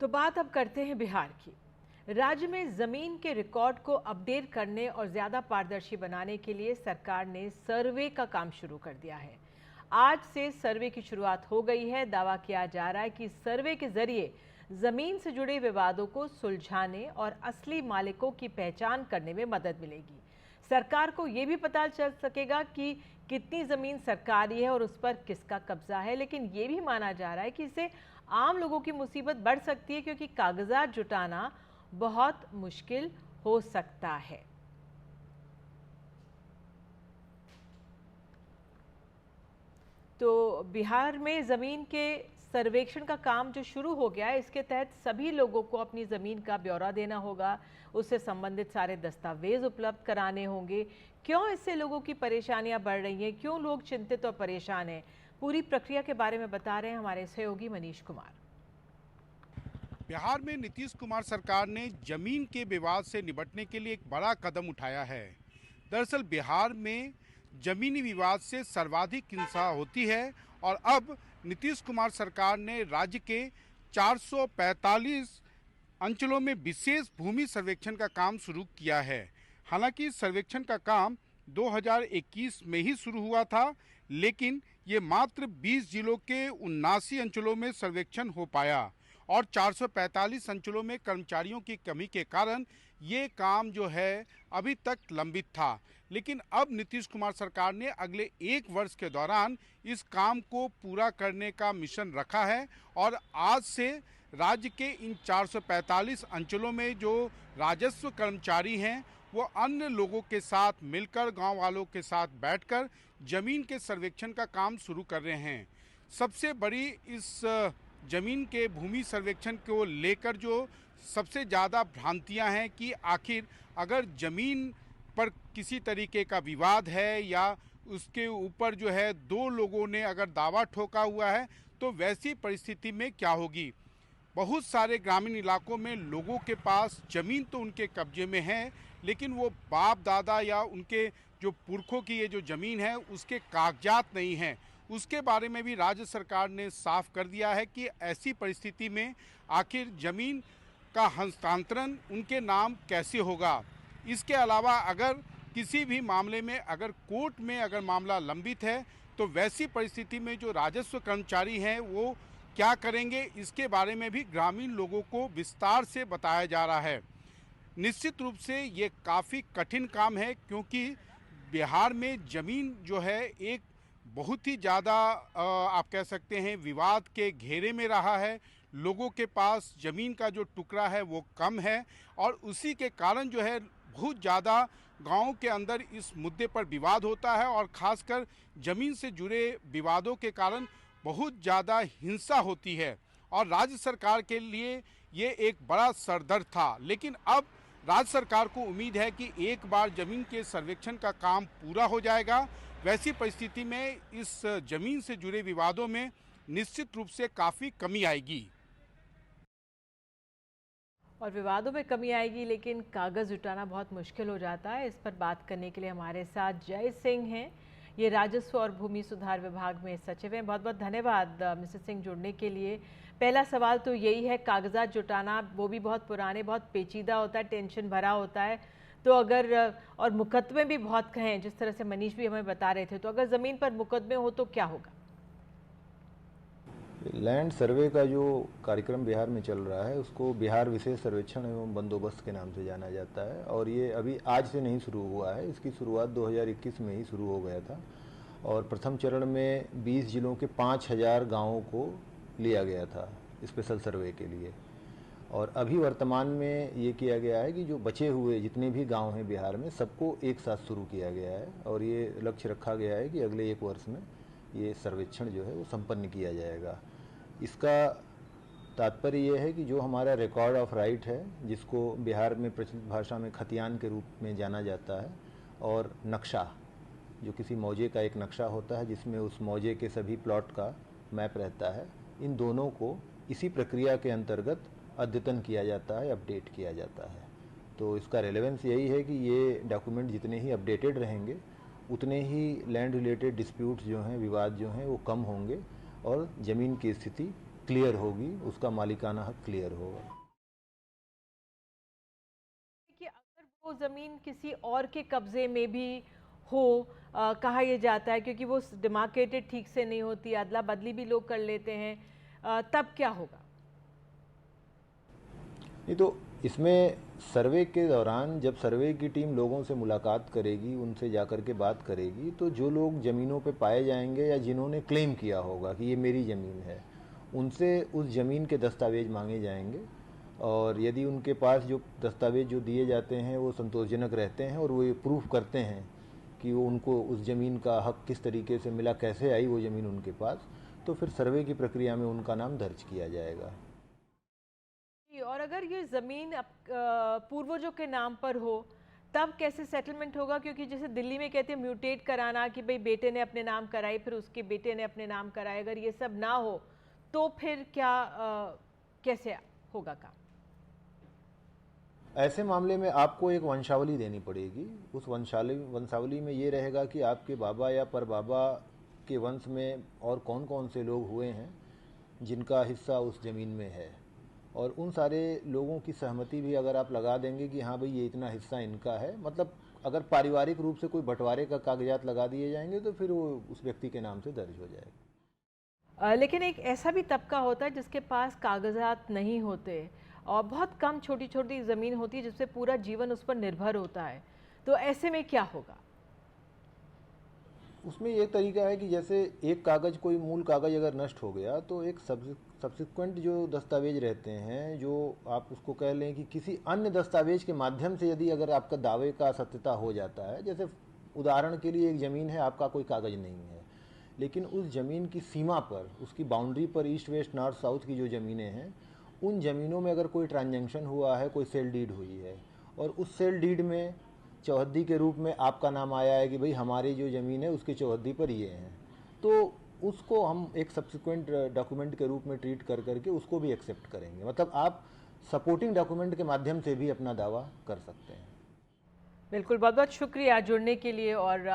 तो बात अब करते हैं बिहार की। राज्य में जमीन के रिकॉर्ड को अपडेट करने और ज्यादा पारदर्शी बनाने के लिए सरकार ने सर्वे का काम शुरू कर दिया है। आज से सर्वे की शुरुआत हो गई है। दावा किया जा रहा है कि सर्वे के जरिए जमीन से जुड़े विवादों को सुलझाने और असली मालिकों की पहचान करने में मदद मिलेगी। सरकार को यह भी पता चल सकेगा कि कितनी जमीन सरकारी है और उस पर किसका कब्जा है। लेकिन यह भी माना जा रहा है कि इससे आम लोगों की मुसीबत बढ़ सकती है, क्योंकि कागजात जुटाना बहुत मुश्किल हो सकता है। तो बिहार में जमीन के सर्वेक्षण का काम जो शुरू हो गया है, इसके तहत सभी लोगों को अपनी जमीन का ब्यौरा देना होगा, उससे संबंधित सारे दस्तावेज उपलब्ध कराने होंगे। क्यों इससे लोगों की परेशानियां बढ़ रही हैं, क्यों लोग चिंतित और परेशान हैं, पूरी प्रक्रिया के बारे में बता रहे हैं हमारे सहयोगी मनीष कुमार। बिहार में नीतीश कुमार सरकार ने जमीन के विवाद से निपटने के लिए एक बड़ा कदम उठाया है। दरअसल बिहार में जमीनी विवाद से सर्वाधिक हिंसा होती है और अब नीतीश कुमार सरकार ने राज्य के 445 अंचलों में विशेष भूमि सर्वेक्षण का काम शुरू किया है। हालांकि सर्वेक्षण का काम 2021 में ही शुरू हुआ था, लेकिन ये मात्र 20 जिलों के 79 अंचलों में सर्वेक्षण हो पाया और 445 अंचलों में कर्मचारियों की कमी के कारण ये काम जो है अभी तक लंबित था। लेकिन अब नीतीश कुमार सरकार ने अगले 1 वर्ष के दौरान इस काम को पूरा करने का मिशन रखा है और आज से राज्य के इन 445 अंचलों में जो राजस्व कर्मचारी हैं वो अन्य लोगों के साथ मिलकर, गांव वालों के साथ बैठकर जमीन के सर्वेक्षण का काम शुरू कर रहे हैं। सबसे बड़ी इस जमीन के भूमि सर्वेक्षण को लेकर जो सबसे ज़्यादा भ्रांतियां हैं कि आखिर अगर जमीन पर किसी तरीके का विवाद है या उसके ऊपर जो है 2 लोगों ने अगर दावा ठोका हुआ है तो वैसी परिस्थिति में क्या होगी। बहुत सारे ग्रामीण इलाकों में लोगों के पास जमीन तो उनके कब्जे में है, लेकिन वो बाप दादा या उनके जो पुरखों की ये जो ज़मीन है उसके कागजात नहीं हैं। उसके बारे में भी राज्य सरकार ने साफ कर दिया है कि ऐसी परिस्थिति में आखिर ज़मीन का हस्तांतरण उनके नाम कैसे होगा। इसके अलावा अगर किसी भी मामले में अगर कोर्ट में अगर मामला लंबित है तो वैसी परिस्थिति में जो राजस्व कर्मचारी हैं वो क्या करेंगे, इसके बारे में भी ग्रामीण लोगों को विस्तार से बताया जा रहा है। निश्चित रूप से ये काफ़ी कठिन काम है, क्योंकि बिहार में ज़मीन जो है एक बहुत ही ज़्यादा आप कह सकते हैं विवाद के घेरे में रहा है। लोगों के पास ज़मीन का जो टुकड़ा है वो कम है और उसी के कारण जो है बहुत ज़्यादा गाँव के अंदर इस मुद्दे पर विवाद होता है और ख़ासकर ज़मीन से जुड़े विवादों के कारण बहुत ज़्यादा हिंसा होती है और राज्य सरकार के लिए ये एक बड़ा सरदर्द था। लेकिन अब राज्य सरकार को उम्मीद है कि एक बार जमीन के सर्वेक्षण का काम पूरा हो जाएगा। वैसी परिस्थिति में इस जमीन से जुड़े विवादों में निश्चित रूप से काफ़ी कमी आएगी और विवादों में कमी आएगी, लेकिन कागज जुटाना बहुत मुश्किल हो जाता है। इस पर बात करने के लिए हमारे साथ जय सिंह हैं, ये राजस्व और भूमि सुधार विभाग में सचिव हैं। बहुत बहुत धन्यवाद मिस्टर सिंह जुड़ने के लिए। पहला सवाल तो यही है, कागजात जुटाना वो भी बहुत पुराने, बहुत पेचीदा होता है, टेंशन भरा होता है। तो अगर और मुकदमे भी बहुत हैं, जिस तरह से मनीष भी हमें बता रहे थे, तो अगर ज़मीन पर मुकदमे हो तो क्या होगा? लैंड सर्वे का जो कार्यक्रम बिहार में चल रहा है उसको बिहार विशेष सर्वेक्षण एवं बंदोबस्त के नाम से जाना जाता है और ये अभी आज से नहीं शुरू हुआ है। इसकी शुरुआत 2021 में ही शुरू हो गया था और प्रथम चरण में 20 जिलों के 5000 गाँवों को लिया गया था स्पेशल सर्वे के लिए। और अभी वर्तमान में ये किया गया है कि जो बचे हुए जितने भी गांव हैं बिहार में सबको एक साथ शुरू किया गया है और ये लक्ष्य रखा गया है कि अगले 1 वर्ष में ये सर्वेक्षण जो है वो संपन्न किया जाएगा। इसका तात्पर्य ये है कि जो हमारा रिकॉर्ड ऑफ राइट है, जिसको बिहार में प्रचलित भाषा में खतियान के रूप में जाना जाता है, और नक्शा, जो किसी मौजे का एक नक्शा होता है जिसमें उस मौजे के सभी प्लॉट का मैप रहता है, इन दोनों को इसी प्रक्रिया के अंतर्गत अद्यतन किया जाता है, अपडेट किया जाता है। तो इसका रेलेवेंस यही है कि ये डॉक्यूमेंट जितने ही अपडेटेड रहेंगे उतने ही लैंड रिलेटेड डिस्प्यूट्स जो हैं, विवाद जो हैं, वो कम होंगे और ज़मीन की स्थिति क्लियर होगी, उसका मालिकाना हक क्लियर होगा। कि अगर वो ज़मीन किसी और के कब्ज़े में भी हो, कहा यह जाता है क्योंकि वो डिमार्केटेड ठीक से नहीं होती, अदला बदली भी लोग कर लेते हैं, तब क्या होगा? नहीं तो इसमें सर्वे के दौरान जब सर्वे की टीम लोगों से मुलाकात करेगी, उनसे जाकर के बात करेगी, तो जो लोग ज़मीनों पे पाए जाएंगे या जिन्होंने क्लेम किया होगा कि ये मेरी ज़मीन है, उनसे उस ज़मीन के दस्तावेज मांगे जाएंगे। और यदि उनके पास जो दस्तावेज जो दिए जाते हैं वो संतोषजनक रहते हैं और वो ये प्रूफ करते हैं कि वो उनको उस ज़मीन का हक किस तरीके से मिला, कैसे आई वो ज़मीन उनके पास, तो फिर सर्वे की प्रक्रिया में उनका नाम दर्ज किया जाएगा। और अगर ये ज़मीन पूर्वजों के नाम पर हो, तब कैसे सेटलमेंट होगा? क्योंकि जैसे दिल्ली में कहते हैं म्यूटेट कराना, कि भाई बेटे ने अपने नाम कराई, फिर उसके बेटे ने अपने नाम कराए, अगर ये सब ना हो तो फिर क्या, कैसे होगा काम? ऐसे मामले में आपको एक वंशावली देनी पड़ेगी। उस वंशावली में ये रहेगा कि आपके बाबा या परबाबा के वंश में और कौन कौन से लोग हुए हैं जिनका हिस्सा उस ज़मीन में है, और उन सारे लोगों की सहमति भी अगर आप लगा देंगे कि हाँ भाई ये इतना हिस्सा इनका है, मतलब अगर पारिवारिक रूप से कोई बंटवारे का कागजात लगा दिए जाएंगे तो फिर वो उस व्यक्ति के नाम से दर्ज हो जाएगा। लेकिन एक ऐसा भी तबका होता है जिसके पास कागजात नहीं होते और बहुत कम छोटी छोटी ज़मीन होती है जिससे पूरा जीवन उस पर निर्भर होता है, तो ऐसे में क्या होगा? उसमें ये तरीका है कि जैसे एक कागज़, कोई मूल कागज़ अगर नष्ट हो गया तो एक सब्सिक्वेंट जो दस्तावेज रहते हैं, जो आप उसको कह लें कि किसी अन्य दस्तावेज के माध्यम से यदि अगर आपका दावे का सत्यता हो जाता है, जैसे उदाहरण के लिए एक ज़मीन है, आपका कोई कागज़ नहीं है, लेकिन उस ज़मीन की सीमा पर, उसकी बाउंड्री पर ईस्ट वेस्ट नॉर्थ साउथ की जो ज़मीनें हैं, उन ज़मीनों में अगर कोई ट्रांजैक्शन हुआ है, कोई सेल डीड हुई है और उस सेल डीड में चौहद्दी के रूप में आपका नाम आया है कि भाई हमारी जो ज़मीन है उसकी चौहद्दी पर ये हैं, तो उसको हम एक सब्सिक्वेंट डॉक्यूमेंट के रूप में ट्रीट कर करके उसको भी एक्सेप्ट करेंगे। मतलब आप सपोर्टिंग डॉक्यूमेंट के माध्यम से भी अपना दावा कर सकते हैं। बिल्कुल, बहुत बहुत शुक्रिया जुड़ने के लिए और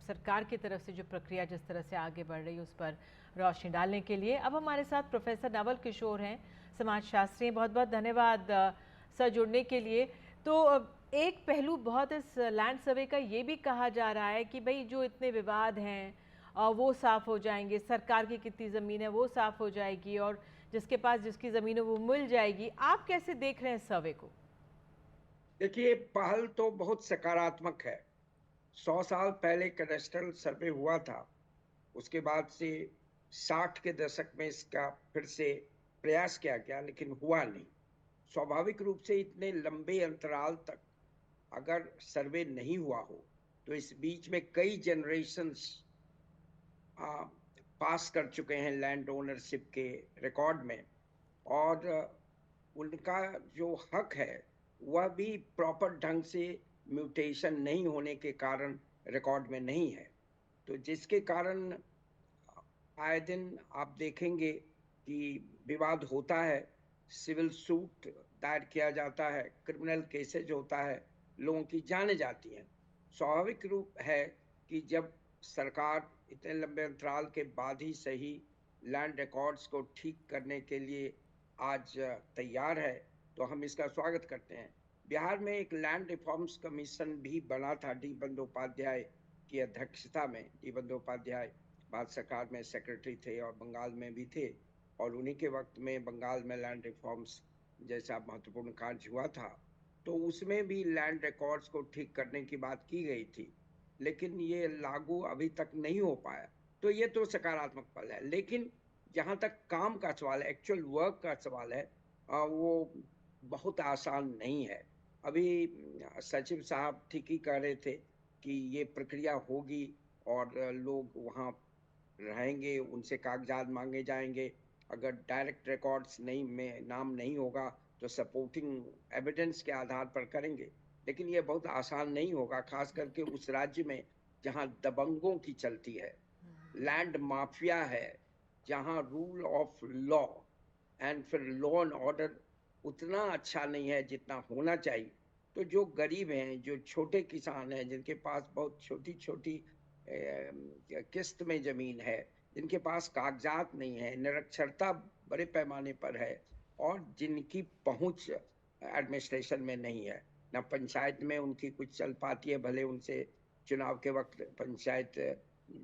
सरकार की तरफ से जो प्रक्रिया जिस तरह से आगे बढ़ रही है उस पर रोशनी डालने के लिए। अब हमारे साथ प्रोफेसर नवल किशोर हैं, समाजशास्त्री। बहुत बहुत धन्यवाद सर जुड़ने के लिए। तो एक पहलू बहुत इस लैंड सर्वे का ये भी कहा जा रहा है कि भाई जो इतने विवाद हैं वो साफ़ हो जाएंगे, सरकार की कितनी ज़मीन है वो साफ़ हो जाएगी और जिसके पास जिसकी ज़मीन है वो मिल जाएगी। आप कैसे देख रहे हैं सर्वे को? देखिए, पहल तो बहुत सकारात्मक है। 100 साल पहले कैडेस्ट्रल सर्वे हुआ था, उसके बाद से 60 के दशक में इसका फिर से प्रयास किया गया, लेकिन हुआ नहीं। स्वाभाविक रूप से इतने लंबे अंतराल तक अगर सर्वे नहीं हुआ हो, तो इस बीच में कई जनरेशन्स पास कर चुके हैं लैंड ओनरशिप के रिकॉर्ड में, और उनका जो हक है वह भी प्रॉपर ढंग से म्यूटेशन नहीं होने के कारण रिकॉर्ड में नहीं है। तो जिसके कारण आए दिन आप देखेंगे कि विवाद होता है, सिविल सूट दायर किया जाता है, क्रिमिनल केसेज होता है, लोगों की जाने जाती हैं। स्वाभाविक रूप है कि जब सरकार इतने लंबे अंतराल के बाद ही सही लैंड रिकॉर्ड्स को ठीक करने के लिए आज तैयार है, तो हम इसका स्वागत करते हैं। बिहार में एक लैंड रिफॉर्म्स कमीशन भी बना था डी बंदोपाध्याय की अध्यक्षता में। डी बंदोपाध्याय भारत सरकार में सेक्रेटरी थे और बंगाल में भी थे, और उन्हीं के वक्त में बंगाल में लैंड रिफॉर्म्स जैसा महत्वपूर्ण कार्य हुआ था, तो उसमें भी लैंड रिकॉर्ड्स को ठीक करने की बात की गई थी, लेकिन ये लागू अभी तक नहीं हो पाया। तो ये तो सकारात्मक पहल है, लेकिन जहाँ तक काम का सवाल है, एक्चुअल वर्क का सवाल है, वो बहुत आसान नहीं है। अभी सचिव साहब ठीक ही कह रहे थे कि ये प्रक्रिया होगी और लोग वहाँ रहेंगे, उनसे कागजात मांगे जाएंगे। अगर डायरेक्ट रिकॉर्ड्स नहीं में नाम नहीं होगा तो सपोर्टिंग एविडेंस के आधार पर करेंगे, लेकिन ये बहुत आसान नहीं होगा, खास करके उस राज्य में जहाँ दबंगों की चलती है, लैंड माफिया है, जहाँ रूल ऑफ लॉ एंड फिर लॉ एंड ऑर्डर उतना अच्छा नहीं है जितना होना चाहिए। तो जो गरीब हैं, जो छोटे किसान हैं, जिनके पास बहुत छोटी छोटी किस्त में जमीन है, जिनके पास कागजात नहीं है, निरक्षरता बड़े पैमाने पर है और जिनकी पहुंच एडमिनिस्ट्रेशन में नहीं है, ना पंचायत में उनकी कुछ चल पाती है, भले उनसे चुनाव के वक्त पंचायत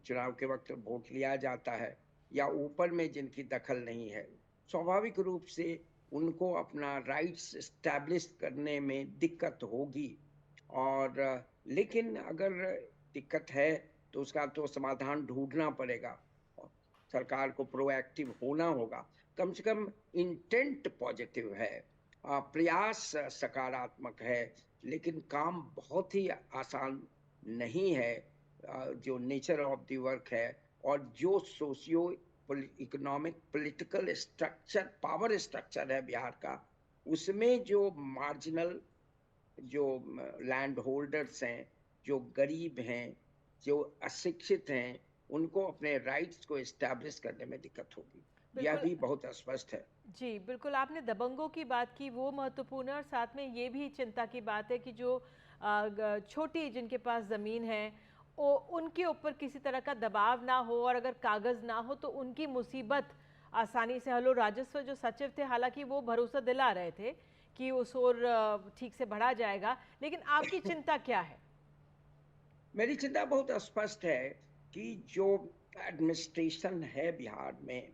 चुनाव के वक्त वोट लिया जाता है, या ऊपर में जिनकी दखल नहीं है, स्वाभाविक रूप से उनको अपना राइट्स एस्टैब्लिश करने में दिक्कत होगी। और लेकिन अगर दिक्कत है तो उसका तो समाधान ढूंढना पड़ेगा। सरकार को प्रोएक्टिव होना होगा। कम से कम इंटेंट पॉजिटिव है, प्रयास सकारात्मक है, लेकिन काम बहुत ही आसान नहीं है। जो नेचर ऑफ द वर्क है और जो socio economic political structure, power structure है बिहार का, उसमें जो मार्जिनल जो लैंड होल्डर्स हैं, जो गरीब हैं, जो अशिक्षित हैं, उनको अपने राइट्स को एस्टैब्लिश करने में दिक्कत होगी। यह बिल्कुल भी बहुत स्पष्ट है। जी, बिल्कुल आपने दबंगों की बात की, वो महत्वपूर्ण है और साथ में ये भी चिंता की बात है कि जो छोटी जिनके पास ज़मीन है उनके ऊपर किसी तरह का दबाव ना हो और अगर कागज़ ना हो तो उनकी मुसीबत आसानी से हल हो। राजस्व जो सचिव थे हालांकि वो भरोसा दिला रहे थे कि उस ओर ठीक से बढ़ा जाएगा, लेकिन आपकी चिंता क्या है? मेरी चिंता बहुत स्पष्ट है कि जो एडमिनिस्ट्रेशन है बिहार में,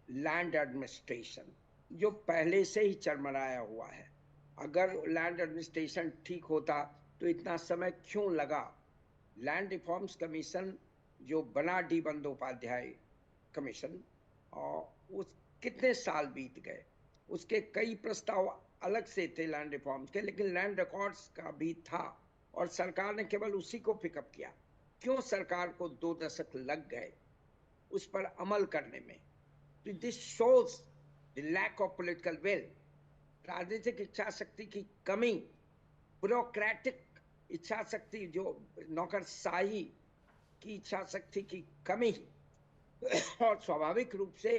लैंड एडमिनिस्ट्रेशन, जो पहले से ही चरमराया हुआ है। अगर लैंड एडमिनिस्ट्रेशन ठीक होता तो इतना समय क्यों लगा? लैंड रिफॉर्म्स कमीशन जो बना, डी बंदोपाध्याय कमीशन, और उस कितने साल बीत गए, उसके कई प्रस्ताव अलग से थे लैंड रिफॉर्म्स के, लेकिन लैंड रिकॉर्ड्स का भी था और सरकार ने केवल उसी को पिकअप किया। क्यों सरकार को 2 दशक लग गए उस पर अमल करने में? तो this shows the lack of political will, राजनीतिक इच्छा शक्ति की कमी, ब्यूरोक्रेटिक इच्छा शक्ति, जो नौकरशाही की इच्छा शक्ति की कमी और स्वाभाविक रूप से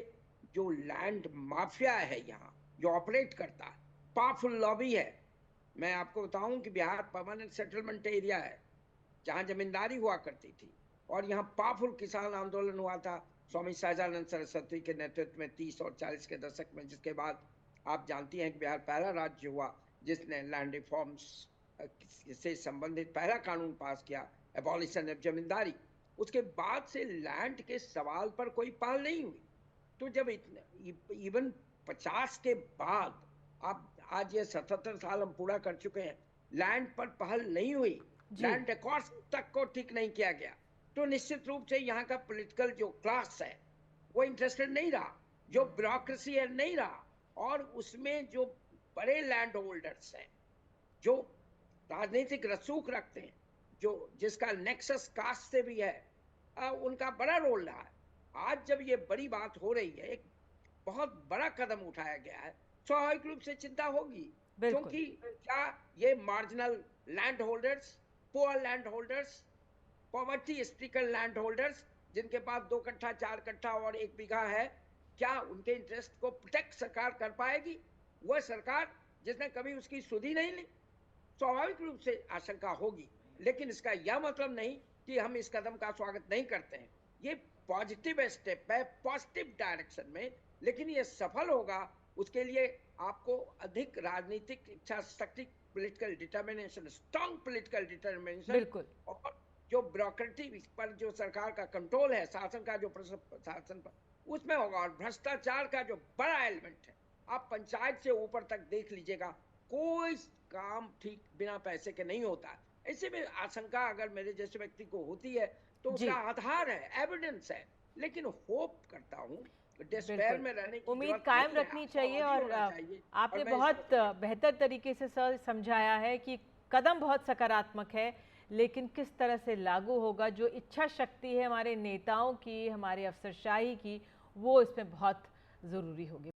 जो लैंड माफिया है यहाँ जो ऑपरेट करता है, पावरफुल लॉबी है। मैं आपको बताऊं कि बिहार परमानेंट सेटलमेंट एरिया है जहां जमींदारी हुआ करती थी और यहाँ पावरफुल किसान आंदोलन हुआ था स्वामी सहजानंद सरस्वती के नेतृत्व में 30 और 40 के दशक में, जिसके बाद आप जानती हैं कि बिहार पहला राज्य हुआ जिसने लैंड रिफॉर्म्स से संबंधित पहला कानून पास किया, एबॉलिशन ऑफ जमींदारी। उसके बाद से लैंड के सवाल पर कोई पहल नहीं हुई। तो जब इवन 50 के बाद, आप आज ये 77 साल हम पूरा कर चुके हैं, लैंड पर पहल नहीं हुई, लैंड रिकॉर्ड्स तक को ठीक नहीं किया गया, तो निश्चित रूप से यहाँ का पॉलिटिकल जो क्लास है वो इंटरेस्टेड नहीं रहा, जो ब्यूरोक्रेसी है नहीं रहा, और उसमें जो बड़े लैंड होल्डर्स हैं जो राजनीतिक रसूख रखते हैं, जो जिसका नेक्सस कास्ट से भी है, उनका बड़ा रोल रहा है। आज जब ये बड़ी बात हो रही है, एक बहुत बड़ा कदम उठाया गया है, स्वाभाविक रूप से चिंता होगी, क्योंकि क्या ये marginal land holders, poor land holders, poverty stricken land holders, जिनके पास 2 कट्ठा 4 कट्ठा और 1 बीघा है, क्या उनके इंटरेस्ट को प्रोटेक्ट सरकार कर पाएगी? वह सरकार जिसने कभी उसकी सुधि नहीं ली। स्वाभाविक रूप से आशंका होगी, लेकिन इसका यह मतलब नहीं कि हम इस कदम का स्वागत नहीं करते हैं। ये पॉजिटिव स्टेप है, पॉजिटिव डायरेक्शन में, लेकिन ये सफल होगा उसके लिए आपको अधिक राजनीतिक इच्छा शक्ति, political determination, strong political determination, और जो ब्यूरोक्रेटिक पर जो सरकार का कंट्रोल है, शासन का जो प्रशासन पर, उसमें होगा। और भ्रष्टाचार का जो बड़ा एलिमेंट है, आप पंचायत से ऊपर तक देख लीजिएगा, कोई काम ठीक बिना पैसे के नहीं होता। ऐसे में आशंका अगर मेरे जैसे व्यक्ति को होती है तो उसका आधार है, एविडेंस है, लेकिन होप करता हूँ, डिस्पेयर में रहने की उम्मीद कायम रखनी चाहिए। और आपने बहुत बेहतर तरीके से सर समझाया है कि कदम बहुत सकारात्मक है, लेकिन किस तरह से लागू होगा, जो इच्छा शक्ति है हमारे नेताओं की, हमारे अफसरशाही की, वो इसमें बहुत ज़रूरी होगी।